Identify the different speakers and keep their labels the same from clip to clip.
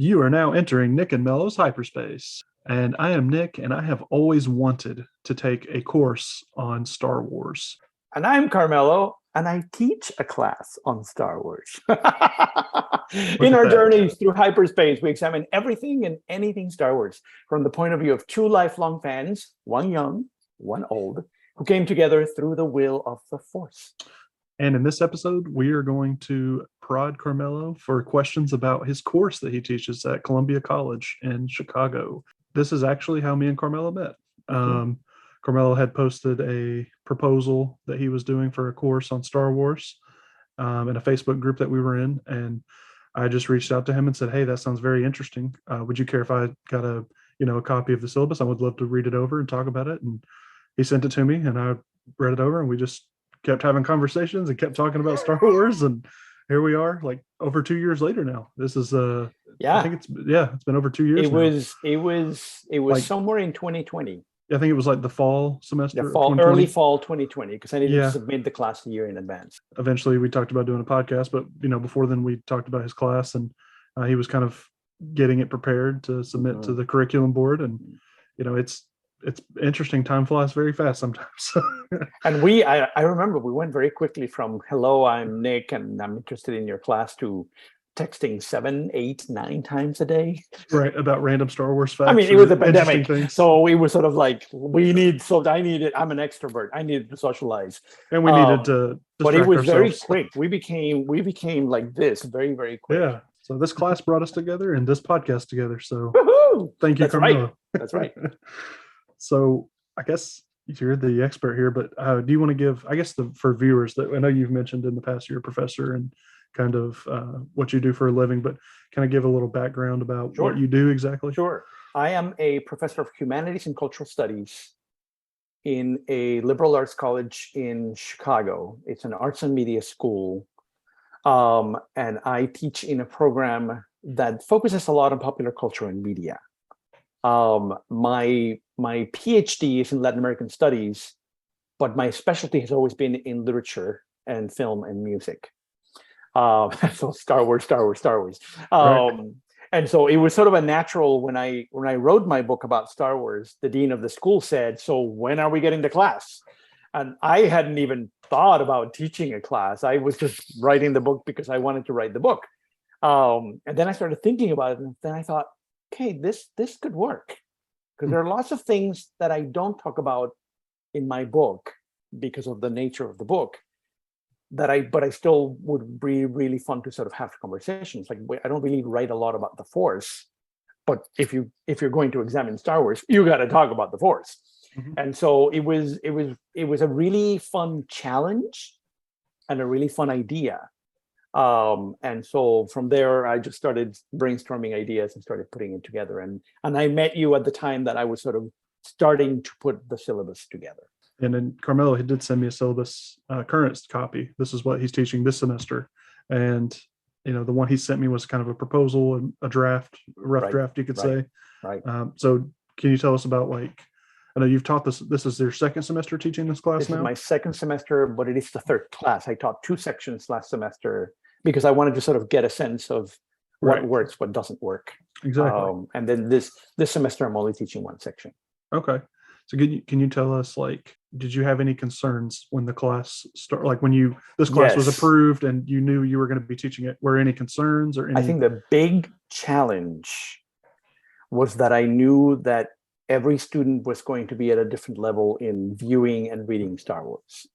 Speaker 1: You are now entering Nick and Melo's hyperspace. And I am Nick, and I have always wanted to take a course on Star Wars.
Speaker 2: And I'm Carmelo, and I teach a class on Star Wars. In our journeys through hyperspace, we examine everything and anything Star Wars from the point of view of two lifelong fans, one young, one old, who came together through the will of the Force.
Speaker 1: And in this episode, we are going to prod Carmelo for questions about his course that he teaches at Columbia College in Chicago. This is actually how me and Carmelo met. Carmelo had posted a proposal that he was doing for a course on Star Wars in a Facebook group that we were in. And I just reached out to him and said, hey, that sounds very interesting. Would you care if I got a copy of the syllabus? I would love to read it over and talk about it. And he sent it to me and I read it over and we just kept having conversations and kept talking about Star Wars. And here we are, like over 2 years later now. This is I think it's been over 2 years.
Speaker 2: It was like, somewhere in 2020.
Speaker 1: I think it was like the fall semester.
Speaker 2: Early fall 2020, because I needed to submit the class a year in advance. Eventually,
Speaker 1: we talked about doing a podcast, but before then, we talked about his class, and he was kind of getting it prepared to submit to the curriculum board. And it's interesting. Time flies very fast sometimes.
Speaker 2: And I remember we went very quickly from "Hello, I'm Nick, and I'm interested in your class" to texting 7, 8, 9 times a day.
Speaker 1: Right, about random Star Wars facts.
Speaker 2: I mean, it was a pandemic, so it was sort of like I'm an extrovert. I needed to socialize,
Speaker 1: and we needed to.
Speaker 2: But it was
Speaker 1: ourselves.
Speaker 2: Very quick. We became like this very, very quick.
Speaker 1: Yeah. So this class brought us together, and this podcast together. So thank you,
Speaker 2: That's
Speaker 1: Carmelo.
Speaker 2: Right. That's right.
Speaker 1: So I guess you're the expert here, but do you want to give? I guess for viewers that I know you've mentioned in the past, you're a professor and kind of what you do for a living, but kind of give a little background about what you do exactly?
Speaker 2: Sure. I am a professor of humanities and cultural studies in a liberal arts college in Chicago. It's an arts and media school. And I teach in a program that focuses a lot on popular culture and media. My PhD is in Latin American studies, but my specialty has always been in literature and film and music. So Star Wars.
Speaker 1: Right.
Speaker 2: And so it was sort of a natural when I wrote my book about Star Wars, the dean of the school said, so when are we getting to class? And I hadn't even thought about teaching a class. I was just writing the book because I wanted to write the book. And then I started thinking about it. And then I thought, okay, this could work. Because there are lots of things that I don't talk about in my book because of the nature of the book. But I still would be really fun to sort of have conversations. Like I don't really write a lot about the Force, but if you're going to examine Star Wars, you got to talk about the Force. Mm-hmm. And so it was a really fun challenge and a really fun idea. And so from there, I just started brainstorming ideas and started putting it together. And I met you at the time that I was sort of starting to put the syllabus together.
Speaker 1: And then Carmelo, he did send me a syllabus current copy. This is what he's teaching this semester. And, the one he sent me was kind of a proposal and a draft, a rough draft, you could say.
Speaker 2: Right.
Speaker 1: So can you tell us about, I know you've taught this is your second semester teaching this class now?
Speaker 2: This is my second semester, but it is the third class. I taught 2 sections last semester because I wanted to sort of get a sense of what works, what doesn't work.
Speaker 1: Exactly.
Speaker 2: And then this semester, I'm only teaching 1 section.
Speaker 1: Okay. So can you tell us, did you have any concerns when the class started? When this class was approved and you knew you were going to be teaching it, were any concerns or any?
Speaker 2: I think the big challenge was that I knew that every student was going to be at a different level in viewing and reading Star Wars.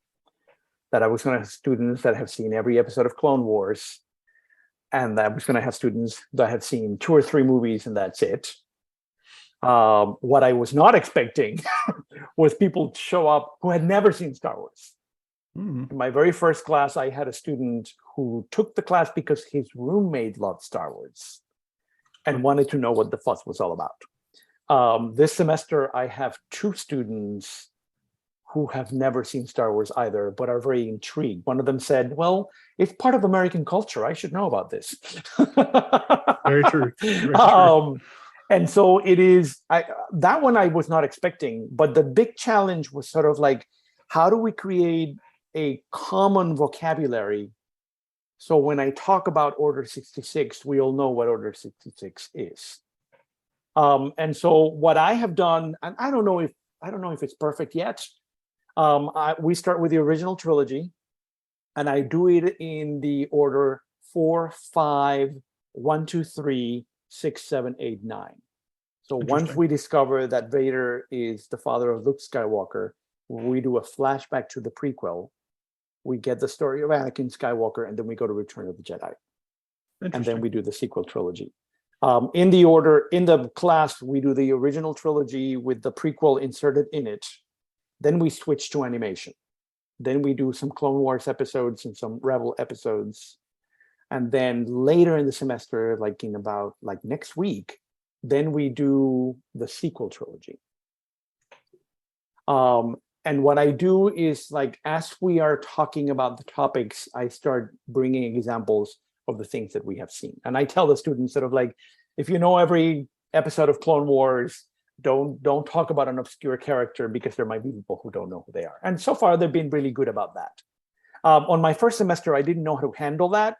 Speaker 2: That I was going to have students that have seen every episode of Clone Wars, and that I was going to have students that have seen 2 or 3 movies and that's it. What I was not expecting was people to show up who had never seen Star Wars. In my very first class, I had a student who took the class because his roommate loved Star Wars and wanted to know what the fuss was all about. This semester, I have 2 students who have never seen Star Wars either, but are very intrigued. One of them said, well, it's part of American culture. I should know about this.
Speaker 1: Very true. Very true.
Speaker 2: And so it is, that one I was not expecting, but the big challenge was sort of like, how do we create a common vocabulary So when I talk about Order 66, we all know what Order 66 is. And so what I have done, and I don't know if it's perfect yet. We start with the original trilogy, and I do it in the order 4, 5, 1, 2, 3, 6, 7, 8, 9. So once we discover that Vader is the father of Luke Skywalker, we do a flashback to the prequel. We get the story of Anakin Skywalker, and then we go to Return of the Jedi. And then we do the sequel trilogy. In the class, we do the original trilogy with the prequel inserted in it. Then we switch to animation. Then we do some Clone Wars episodes and some Rebel episodes. And then later in the semester, like next week, then we do the sequel trilogy. And what I do is, like, as we are talking about the topics, I start bringing examples of the things that we have seen. And I tell the students sort of like, if you know every episode of Clone Wars, don't talk about an obscure character, because there might be people who don't know who they are. And so far, they've been really good about that. On my first semester, I didn't know how to handle that.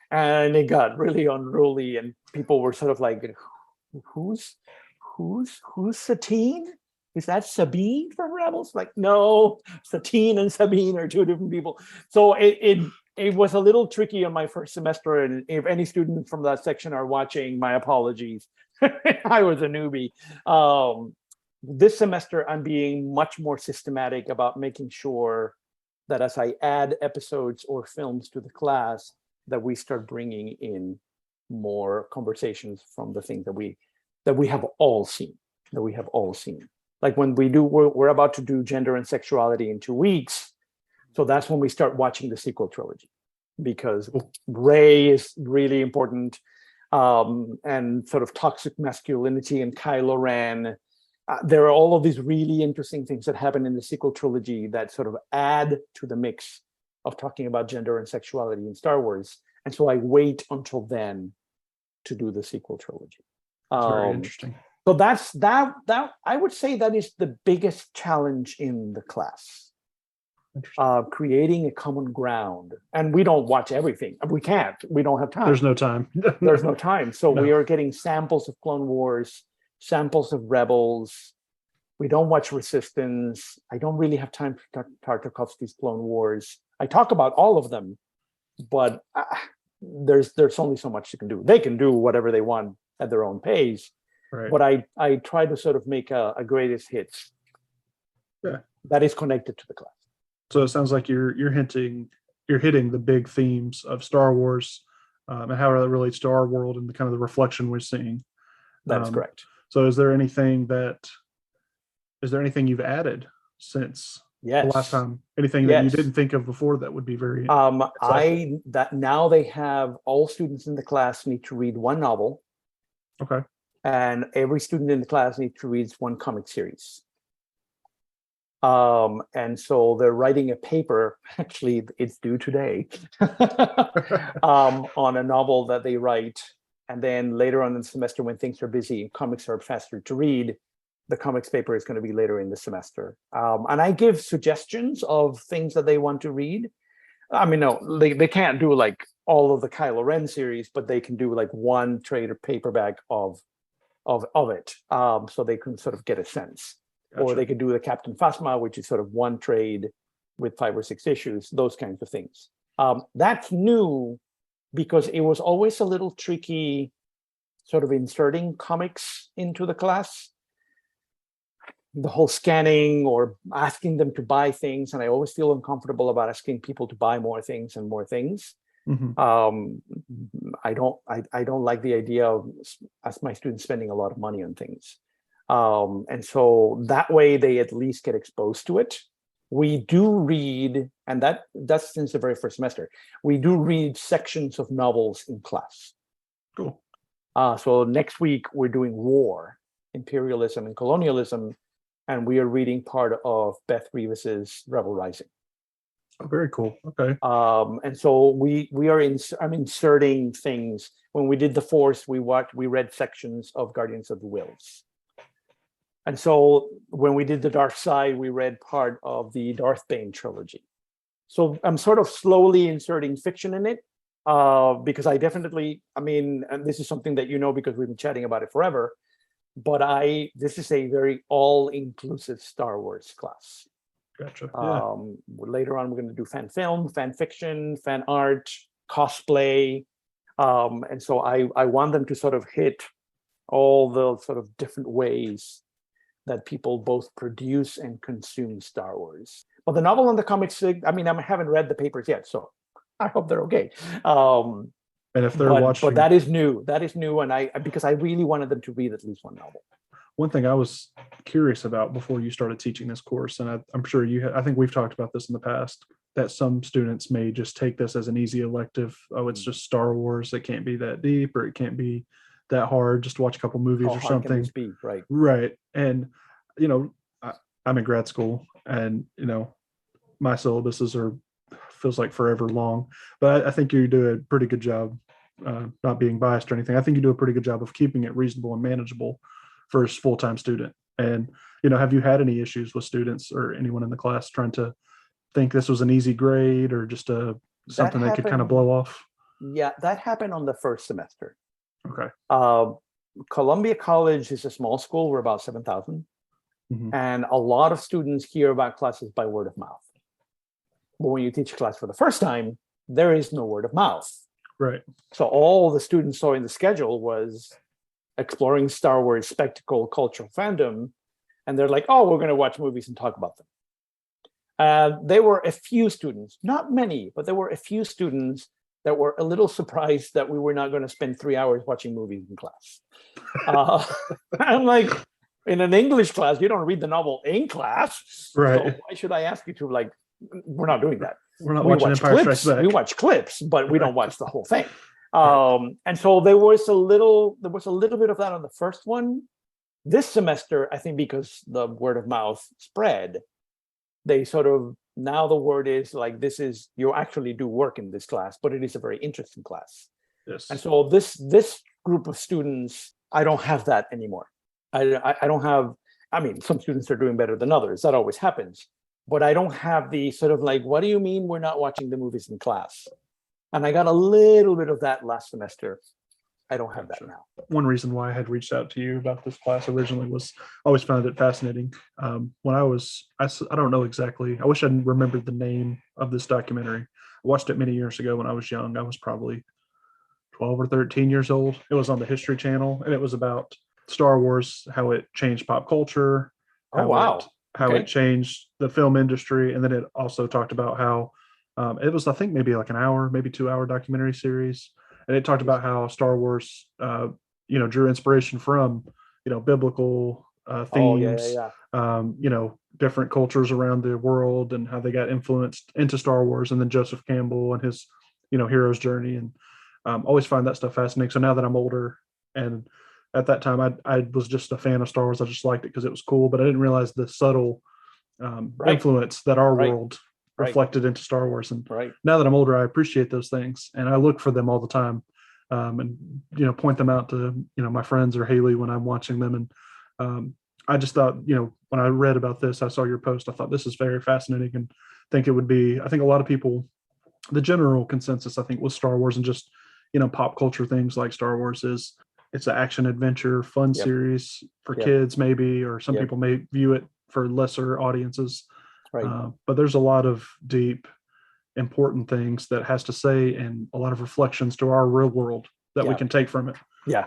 Speaker 2: And it got really unruly, and people were sort of like, who's Satine? Is that Sabine from Rebels? Like, no, Satine and Sabine are two different people. So it was a little tricky on my first semester. And if any students from that section are watching, my apologies. I was a newbie. This semester, I'm being much more systematic about making sure that as I add episodes or films to the class, that we start bringing in more conversations from the things that we have all seen, Like when we're about to do gender and sexuality in 2 weeks. So that's when we start watching the sequel trilogy, because Rey is really important, and sort of toxic masculinity and Kylo Ren. There are all of these really interesting things that happen in the sequel trilogy that sort of add to the mix of talking about gender and sexuality in Star Wars. And so I wait until then to do the sequel trilogy.
Speaker 1: Very interesting.
Speaker 2: So that's that I would say that is the biggest challenge in the class. Creating a common ground. And we don't watch everything. We can't. We don't have time.
Speaker 1: There's no time.
Speaker 2: There's no time. So we are getting samples of Clone Wars, samples of Rebels. We don't watch Resistance. I don't really have time for Tartakovsky's Clone Wars. I talk about all of them, but there's only so much you can do. They can do whatever they want at their own pace. Right. But I try to sort of make a greatest hits that is connected to the class.
Speaker 1: So it sounds like you're hitting the big themes of Star Wars, and how that relates to our world and the kind of the reflection we're seeing.
Speaker 2: That's correct.
Speaker 1: So is there anything you've added since the last time? Anything that you didn't think of before that would be very
Speaker 2: now they have all students in the class need to read one novel.
Speaker 1: Okay.
Speaker 2: And every student in the class needs to read one comic series. And so they're writing a paper, actually it's due today, on a novel that they write. And then later on in the semester, when things are busy and comics are faster to read, the comics paper is going to be later in the semester. And I give suggestions of things that they want to read. I mean, no, they can't do like all of the Kylo Ren series, but they can do like one trade or paperback of it, so they can sort of get a sense. Gotcha. Or they could do the Captain Phasma, which is sort of one trade with 5 or 6 issues, those kinds of things. That's new because it was always a little tricky sort of inserting comics into the class. The whole scanning or asking them to buy things. And I always feel uncomfortable about asking people to buy more things and more things. Mm-hmm. I don't like the idea of my students spending a lot of money on things. And so that way they at least get exposed to it. We do read, and that's since the very first semester, we do read sections of novels in class.
Speaker 1: Cool.
Speaker 2: So next week we're doing war, imperialism and colonialism, and we are reading part of Beth Revis's Rebel Rising.
Speaker 1: Oh, very cool. Okay.
Speaker 2: And so I'm inserting things. When we did The Force, we read sections of Guardians of the Whills. And so when we did The Dark Side, we read part of the Darth Bane trilogy. So I'm sort of slowly inserting fiction in it, because I definitely, I mean, and this is something that you know because we've been chatting about it forever, but this is a very all-inclusive Star Wars class.
Speaker 1: Gotcha. Yeah.
Speaker 2: Later on, we're going to do fan film, fan fiction, fan art, cosplay. And so I want them to sort of hit all the sort of different ways that people both produce and consume Star Wars. But the novel and the comics, I mean, I haven't read the papers yet, so I hope they're okay.
Speaker 1: And if they're watching,
Speaker 2: but that is new. That is new, and because I really wanted them to read at least one novel.
Speaker 1: One thing I was curious about before you started teaching this course, and I'm sure I think we've talked about this in the past, that some students may just take this as an easy elective. Oh, it's just Star Wars. It can't be that deep, or it can't be that hard. Just watch a couple movies or something. Can this
Speaker 2: be? Right.
Speaker 1: Right. And, I'm in grad school, and, my syllabuses feels like forever long, but I think you do a pretty good job, not being biased or anything. I think you do a pretty good job of keeping it reasonable and manageable for a full-time student. And, have you had any issues with students or anyone in the class trying to think this was an easy grade or just something they could kind of blow off?
Speaker 2: Yeah, that happened on the first semester.
Speaker 1: Okay.
Speaker 2: Columbia College is a small school. We're about 7,000.
Speaker 1: Mm-hmm.
Speaker 2: And a lot of students hear about classes by word of mouth. But when you teach a class for the first time, there is no word of mouth.
Speaker 1: Right.
Speaker 2: So all the students saw in the schedule was exploring Star Wars spectacle, cultural fandom. And they're like, oh, we're going to watch movies and talk about them. There were a few students, not many, but there were a few students that were a little surprised that we were not going to spend 3 hours watching movies in class. I'm like, in an English class, you don't read the novel in class.
Speaker 1: Right.
Speaker 2: So why should I ask you to, we're not doing that.
Speaker 1: We're not watching Empire Strikes Back.
Speaker 2: We watch clips, but we don't watch the whole thing. And so there was a little bit of that on the first one. This semester, I think because the word of mouth spread, they sort of, now the word is you actually do work in this class, but it is a very interesting class.
Speaker 1: Yes.
Speaker 2: And so this group of students, I don't have that anymore. I don't have, I mean, some students are doing better than others. That always happens. But I don't have the sort of what do you mean we're not watching the movies in class? And I got a little bit of that last semester. I don't have that now.
Speaker 1: One reason why I had reached out to you about this class originally was I always found it fascinating. When I don't know exactly, I wish I remembered the name of this documentary. I watched it many years ago when I was young. I was probably 12 or 13 years old. It was on the History Channel, and it was about Star Wars, how it changed pop culture. How it changed the film industry. And then it also talked about how it was, I think, maybe like an hour, maybe 2-hour documentary series. And it talked about how Star Wars, drew inspiration from, biblical themes, different cultures around the world and how they got influenced into Star Wars. And then Joseph Campbell and his, hero's journey. And always find that stuff fascinating. So now that I'm older, and at that time, I was just a fan of Star Wars. I just liked it because it was cool, but I didn't realize the subtle influence that our world reflected into Star Wars. And now that I'm older, I appreciate those things, and I look for them all the time, and point them out to my friends or Haley when I'm watching them. And I just thought, when I read about this, I saw your post. I thought this is very fascinating, and think it would be. I think a lot of people, the general consensus, I think, with Star Wars and just pop culture things like Star Wars is. It's an action adventure fun series for kids, maybe, or some people may view it for lesser audiences. Right. But there's a lot of deep, important things that has to say, and a lot of reflections to our real world that we can take from it.
Speaker 2: Yeah.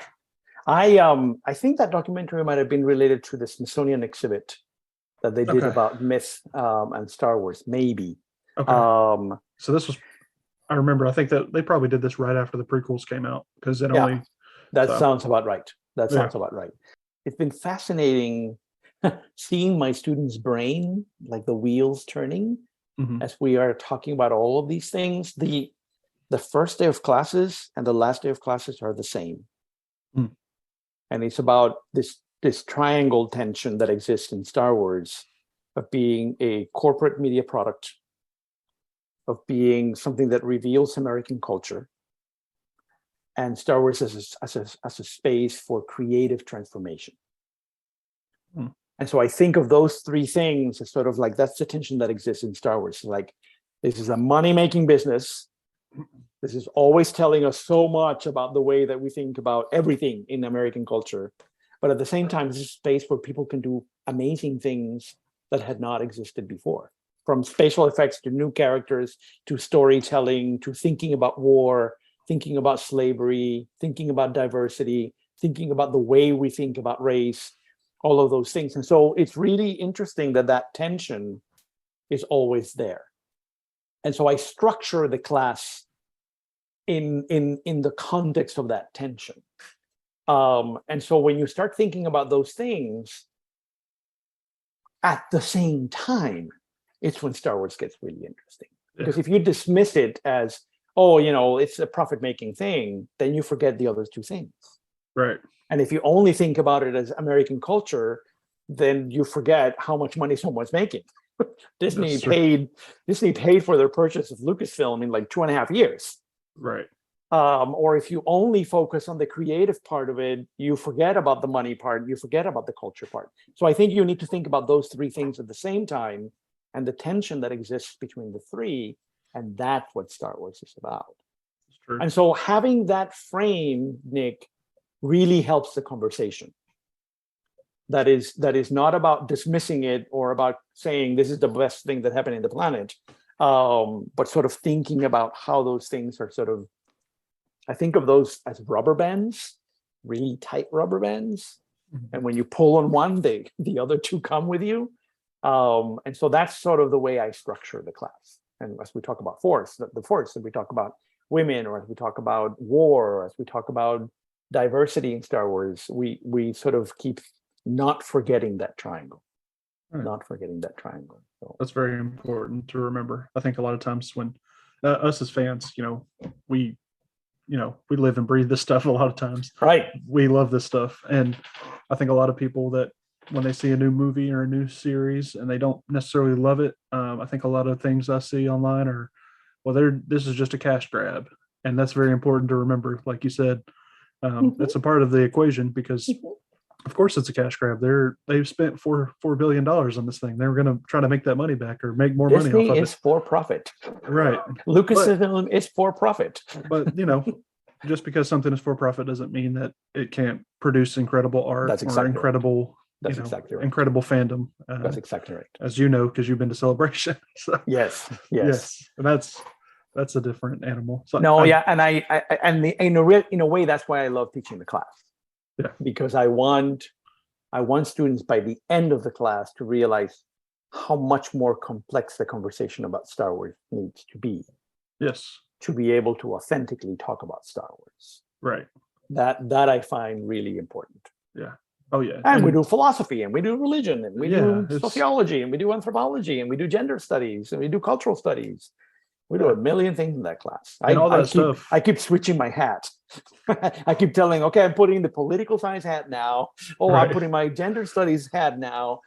Speaker 2: I think that documentary might have been related to the Smithsonian exhibit that they did about myth and Star Wars, maybe.
Speaker 1: Okay. So this was, I remember, I think that they probably did this right after the prequels came out, because it only...
Speaker 2: That sounds about right. It's been fascinating seeing my students' brain, like the wheels turning, as we are talking about all of these things. The first day of classes and the last day of classes are the same. And it's about this triangle tension that exists in Star Wars of being a corporate media product, of being something that reveals American culture, and Star Wars as a space for creative transformation. And so I think of those three things as sort of that's the tension that exists in Star Wars. This is a money-making business, This is always telling us so much about the way that we think about everything in American culture. But at the same time, this is a space where people can do amazing things that had not existed before. From spatial effects to new characters, to storytelling, to thinking about war, thinking about slavery, thinking about diversity, thinking about the way we think about race, all of those things. And so it's really interesting that that tension is always there. And so I structure the class in the context of that tension. And so when you start thinking about those things at the same time, it's when Star Wars gets really interesting. Because if you dismiss it as, oh, you know, it's a profit-making thing, then you forget the other two things.
Speaker 1: Right.
Speaker 2: And if you only think about it as American culture, then you forget how much money someone's making. Disney paid for their purchase of Lucasfilm in like 2.5 years.
Speaker 1: Right.
Speaker 2: Or if you only focus on the creative part of it, you forget about the money part, you forget about the culture part. So I think you need to think about those three things at the same time and the tension that exists between the three. And that's what Star Wars is about.
Speaker 1: That's true.
Speaker 2: And so having that frame, Nick, really helps the conversation. That is not about dismissing it or about saying this is the best thing that happened in the planet, but sort of thinking about how those things are sort of, I think of those as rubber bands, really tight rubber bands. Mm-hmm. And when you pull on one, the other two come with you. And so that's sort of the way I structure the class. And as we talk about force, the force, and we talk about women, or as we talk about war, or as we talk about diversity in Star Wars, we sort of keep not forgetting that triangle. Right. Not forgetting that triangle. So
Speaker 1: that's very important to remember. I think a lot of times when us as fans, we live and breathe this stuff a lot of times.
Speaker 2: Right.
Speaker 1: We love this stuff. And I think a lot of people that when they see a new movie or a new series and they don't necessarily love it, I think a lot of things I see online are, this is just a cash grab. And that's very important to remember. Like you said, that's a part of the equation because of course it's a cash grab. They've spent $4 billion on this thing. They're going to try to make that money back or make more money off of it.
Speaker 2: Disney is for profit.
Speaker 1: Right.
Speaker 2: Lucasfilm is for profit.
Speaker 1: But, just because something is for profit doesn't mean that it can't produce incredible art or incredible, incredible fandom.
Speaker 2: That's exactly right.
Speaker 1: As you know, because you've been to Celebration. So,
Speaker 2: yes.
Speaker 1: And that's a different animal. So
Speaker 2: in a way, that's why I love teaching the class.
Speaker 1: Yeah.
Speaker 2: Because I want students by the end of the class to realize how much more complex the conversation about Star Wars needs to be.
Speaker 1: Yes.
Speaker 2: To be able to authentically talk about Star Wars.
Speaker 1: Right.
Speaker 2: That I find really important.
Speaker 1: Yeah. Oh yeah.
Speaker 2: And we do philosophy, and we do religion, and we do sociology, and we do anthropology, and we do gender studies, and we do cultural studies. We do a million things in that class. I keep switching my hat. I keep telling, okay, I'm putting the political science hat now. I'm putting my gender studies hat now,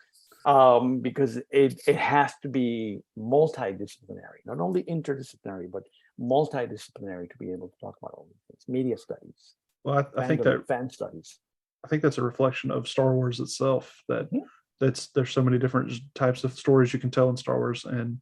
Speaker 2: because it has to be multidisciplinary, not only interdisciplinary, but multidisciplinary to be able to talk about all these things. Media studies.
Speaker 1: Well, I think that
Speaker 2: fan studies.
Speaker 1: I think that's a reflection of Star Wars itself. There's so many different types of stories you can tell in Star Wars, and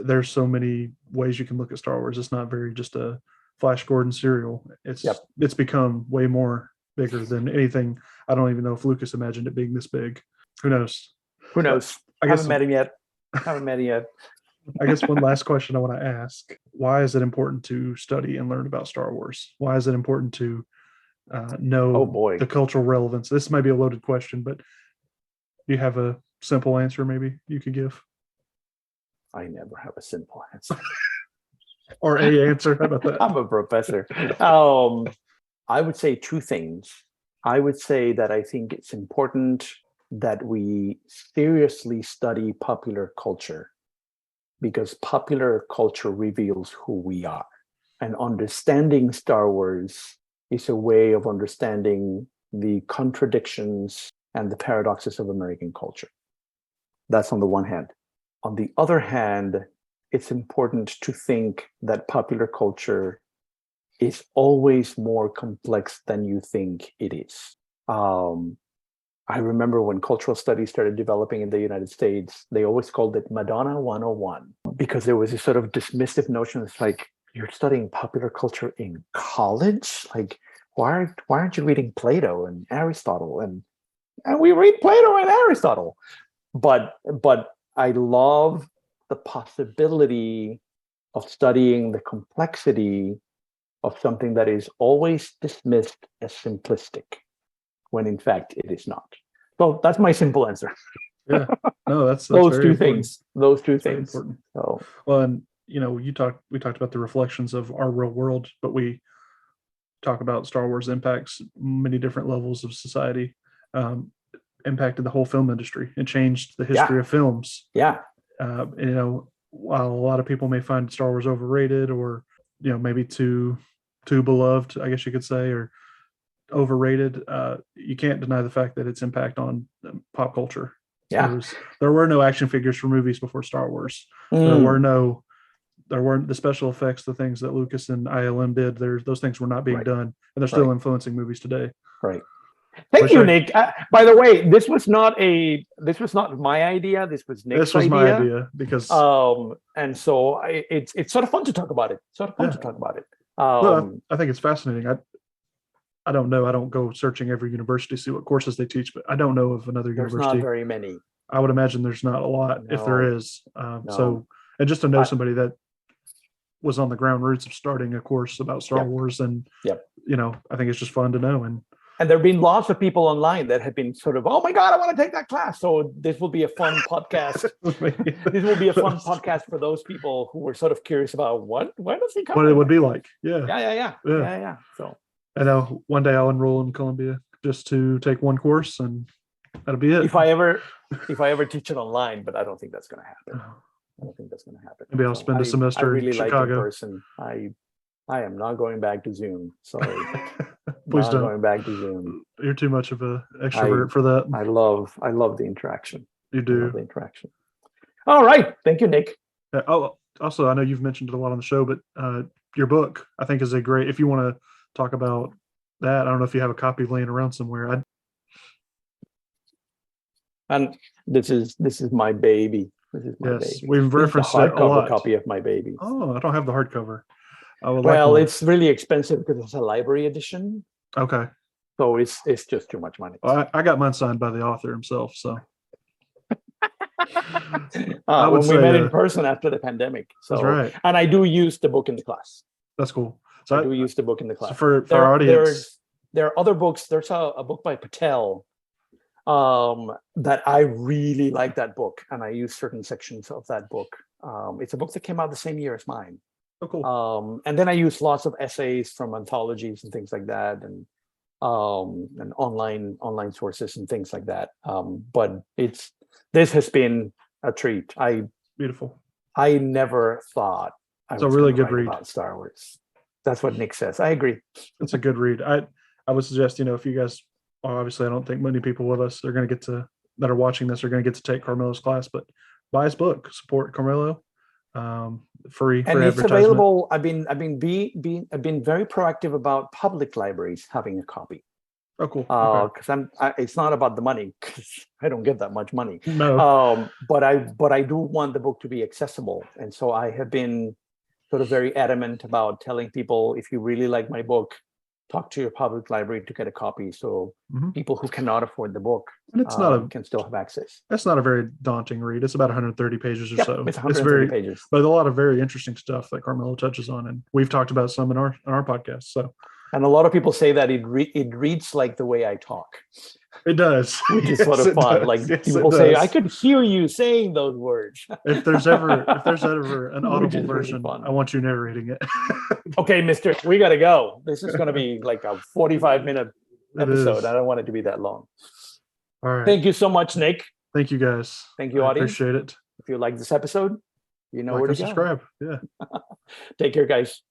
Speaker 1: there's so many ways you can look at Star Wars. It's not very just a Flash Gordon serial. It's become way more bigger than anything. I don't even know if Lucas imagined it being this big. Who knows?
Speaker 2: I haven't met him yet.
Speaker 1: I guess one last question I want to ask: why is it important to study and learn about Star Wars? Why is it important to know the cultural relevance? This might be a loaded question, but do you have a simple answer maybe you could give?
Speaker 2: I never have a simple answer.
Speaker 1: Or a answer. How about that?
Speaker 2: I'm a professor. I would say two things. I would say that I think it's important that we seriously study popular culture, because popular culture reveals who we are. And understanding Star Wars is a way of understanding the contradictions and the paradoxes of American culture. That's on the one hand. On the other hand, it's important to think that popular culture is always more complex than you think it is. I remember when cultural studies started developing in the United States, they always called it Madonna 101, because there was this sort of dismissive notion. It's like, you're studying popular culture in college? Like, why aren't you reading Plato and Aristotle? And we read Plato and Aristotle. But I love the possibility of studying the complexity of something that is always dismissed as simplistic, when in fact it is not. So that's my simple answer.
Speaker 1: Yeah, no, that's
Speaker 2: those
Speaker 1: very
Speaker 2: two
Speaker 1: important.
Speaker 2: things. Those two
Speaker 1: Very
Speaker 2: things.
Speaker 1: important.
Speaker 2: So,
Speaker 1: Well, and we talked about the reflections of our real world, but we talk about Star Wars impacts many different levels of society. Impacted the whole film industry and changed the history of films.
Speaker 2: Yeah.
Speaker 1: While a lot of people may find Star Wars overrated, or maybe too beloved, I guess you could say, or overrated, you can't deny the fact that its impact on pop culture.
Speaker 2: Yeah.
Speaker 1: There were no action figures for movies before Star Wars. There weren't the special effects, the things that Lucas and ILM did. Those things were not being done, and they're still influencing movies today.
Speaker 2: Right. Thank you, Nick. By the way, this was not my idea. This was Nick's idea.
Speaker 1: This was my idea because
Speaker 2: and so it's sort of fun to talk about it.
Speaker 1: Well, I think it's fascinating. I don't know. I don't go searching every university to see what courses they teach, but I don't know of another
Speaker 2: there's
Speaker 1: university.
Speaker 2: Not very many.
Speaker 1: I would imagine there's not a lot, if there is. So, and just to know somebody that was on the ground roots of starting a course about Star Wars, and I think it's just fun to know.
Speaker 2: And there have been lots of people online that have been sort of, oh my God, I want to take that class. So this will be a fun podcast. This will be a fun podcast for those people who were sort of curious about where does he come?
Speaker 1: What it would be like.
Speaker 2: Yeah. So
Speaker 1: I know one day I'll enroll in Columbia just to take one course, and that'll be it.
Speaker 2: If I ever teach it online, but I don't think that's going to happen.
Speaker 1: Maybe I'll spend a semester in Chicago.
Speaker 2: Like in person. I am not going back to Zoom. Sorry.
Speaker 1: Please don't.
Speaker 2: Going back to Zoom.
Speaker 1: You're too much of an extrovert for that.
Speaker 2: I love the interaction.
Speaker 1: You do.
Speaker 2: I love the interaction. All right. Thank you, Nick.
Speaker 1: Also, I know you've mentioned it a lot on the show, but your book, I think, is a great, if you want to talk about that, I don't know if you have a copy laying around somewhere.
Speaker 2: And this is my baby. This is my baby.
Speaker 1: We've referenced it a lot.
Speaker 2: Copy of my baby.
Speaker 1: Oh, I don't have the hardcover.
Speaker 2: It's really expensive because it's a library edition.
Speaker 1: Okay.
Speaker 2: So it's just too much money.
Speaker 1: I got mine signed by the author himself. So
Speaker 2: when we met in person after the pandemic. So,
Speaker 1: that's right.
Speaker 2: And I do use the book in the class.
Speaker 1: That's cool. So
Speaker 2: I do use the book in the class.
Speaker 1: So for our audience,
Speaker 2: there are other books. There's a book by Patel that I really like that book, and I use certain sections of that book. It's a book that came out the same year as mine.
Speaker 1: Oh, cool.
Speaker 2: And then I use lots of essays from anthologies and things like that, and online sources and things like that. But this has been a treat.
Speaker 1: Beautiful.
Speaker 2: I never thought
Speaker 1: it's a really good read
Speaker 2: about Star Wars. That's what Nick says. I agree.
Speaker 1: It's a good read. I would suggest, if you guys, obviously I don't think many people with us that are watching this are going to get to take Carmelo's class, but buy his book, support Carmelo. Free
Speaker 2: and it's
Speaker 1: advertisement.
Speaker 2: Available. I've been very proactive about public libraries having a copy.
Speaker 1: Oh, cool.
Speaker 2: Because it's not about the money, because I don't get that much money.
Speaker 1: No.
Speaker 2: But I do want the book to be accessible, and so I have been sort of very adamant about telling people, if you really like my book, talk to your public library to get a copy, so people who cannot afford the book can still have access.
Speaker 1: That's not a very daunting read. It's about 130 pages or so.
Speaker 2: It's 130 pages,
Speaker 1: but a lot of very interesting stuff that Carmelo touches on, and we've talked about some in our podcast. So,
Speaker 2: and a lot of people say that it reads like the way I talk.
Speaker 1: It does,
Speaker 2: which is sort of fun. Like people say, I could hear you saying those words.
Speaker 1: If there's ever an audible version, I want you narrating it.
Speaker 2: Okay, Mister, we got to go. This is going to be like a 45-minute episode. I don't want it to be that long.
Speaker 1: All right.
Speaker 2: Thank you so much, Nick.
Speaker 1: Thank you, guys.
Speaker 2: Thank you, audience.
Speaker 1: Appreciate it.
Speaker 2: If you like this episode, you know where to
Speaker 1: subscribe. Yeah.
Speaker 2: Take care, guys.